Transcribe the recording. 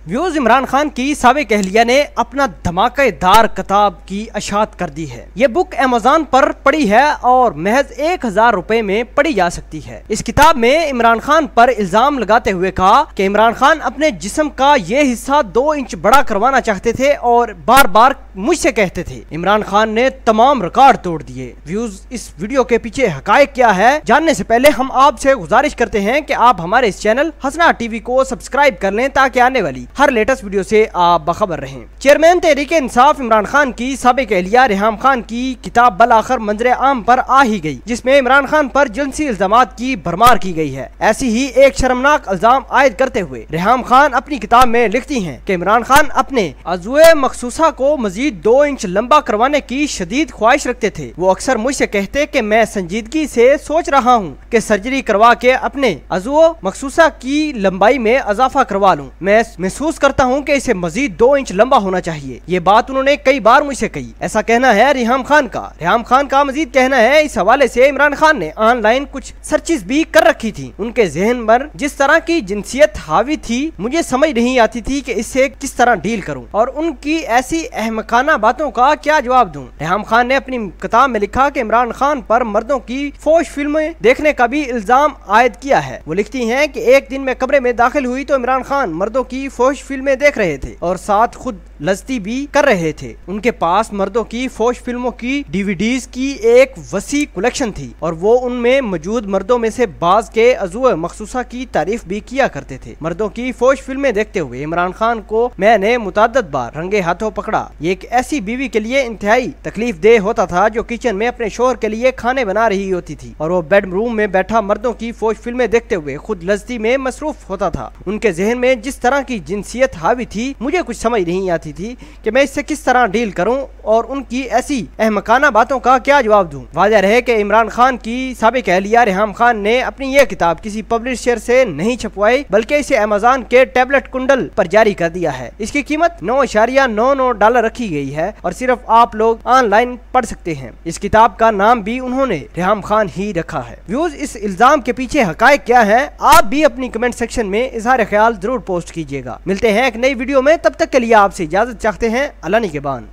Views Imran Khan की साबिक अहलिया ने अपना धमाकेदार किताब की अशात कर दी है। ये बुक अमेज़न पर पड़ी है और महज 1000 रुपए में पढ़ी जा सकती है। इस किताब में इमरान खान पर इल्जाम लगाते हुए कहा कि इमरान खान अपने जिस्म का ये हिस्सा 2 इंच बड़ा करवाना चाहते थे और बार बार मुझसे कहते थे। इमरान खान ने तमाम रिकॉर्ड तोड़ दिए। व्यूज इस वीडियो के पीछे हकायक क्या है, जानने से पहले हम आपसे गुजारिश करते हैं कि आप हमारे इस चैनल हसना टीवी को सब्सक्राइब कर लें ताकि आने वाली हर लेटेस्ट वीडियो से आप बाखबर रहें। चेयरमैन तहरीके इंसाफ इमरान खान की साबिक अहलिया रेहाम खान की किताब बल आखिर मंजरे आम पर आ ही गई, जिसमें इमरान खान पर जिनसी इल्जामात की भरमार की गई है। ऐसी ही एक शर्मनाक इल्जाम आयद करते हुए रेहाम खान अपनी किताब में लिखती हैं कि इमरान खान अपने अज़्वे मखसूसा को मजीद 2 इंच लंबा करवाने की शदीद ख्वाहिश रखते थे। वो अक्सर मुझसे कहते कि मैं संजीदगी से सोच रहा हूँ कि सर्जरी करवा के अपने अज़्वे मखसूसा की लंबाई में इजाफा करवा लूँ। मैं महसूस करता हूँ कि इसे मजीद 2 इंच लंबा होना चाहिए। ये बात उन्होंने कई बार मुझसे कही। ऐसा कहना है रेहाम खान का। रेहाम खान का मजीद कहना है इस हवाले से इमरान खान ने ऑनलाइन कुछ सर्चेस भी कर रखी थी। उनके जहन पर जिस तरह की जिनसियत हावी थी, मुझे समझ नहीं आती थी कि इससे किस तरह डील करूं और उनकी ऐसी अहमकाना बातों का क्या जवाब दूं। रेहाम खान ने अपनी किताब में लिखा कि इमरान खान पर मर्दों की फोश फिल्में देखने का भी इल्जाम आयद किया है। वो लिखती हैं कि एक दिन मैं कमरे में दाखिल हुई तो इमरान खान मर्दों की फोश फिल्में देख रहे थे और साथ खुद लज्जती भी कर रहे थे। उनके पास मर्दों की फोश फिल्मों की डीवीडीज की एक वसी कलेक्शन थी और वो उनमें मौजूद मर्दों में से बाज के अज़्वे मखसूसा की तारीफ भी किया करते थे। मर्दों की फोश फिल्में देखते हुए इमरान खान को मैंने मुतअद्दिद बार रंगे हाथों पकड़ा। ये एक ऐसी बीवी के लिए इंतहाई तकलीफ देह होता था जो किचन में अपने शोहर के लिए खाने बना रही होती थी और वो बेडरूम में बैठा मर्दों की फोश फिल्में देखते हुए खुद लज्जती में मसरूफ होता था। उनके जहन में जिस तरह की जिनसियत हावी थी, मुझे कुछ समझ नहीं आती थी कि मैं इससे किस तरह डील करूं और उनकी ऐसी अहमकाना बातों का क्या जवाब दूं। वाज़ेह रहे कि इमरान खान की साबिक अहलिया रेहाम खान ने अपनी यह किताब किसी पब्लिशर से नहीं छपवाई, बल्कि इसे अमेज़न के टैबलेट कुंडल पर जारी कर दिया है। इसकी कीमत $9.99 रखी गई है और सिर्फ आप लोग ऑनलाइन पढ़ सकते हैं। इस किताब का नाम भी उन्होंने रेहाम खान ही रखा है। व्यूज इस इल्जाम के पीछे हकायक क्या है, आप भी अपनी कमेंट सेक्शन में इजहार ख्याल जरूर पोस्ट कीजिएगा। मिलते हैं एक नई वीडियो में, तब तक के लिए आपसे इजाजत चाहते हैं। अल्लाह निगहबान।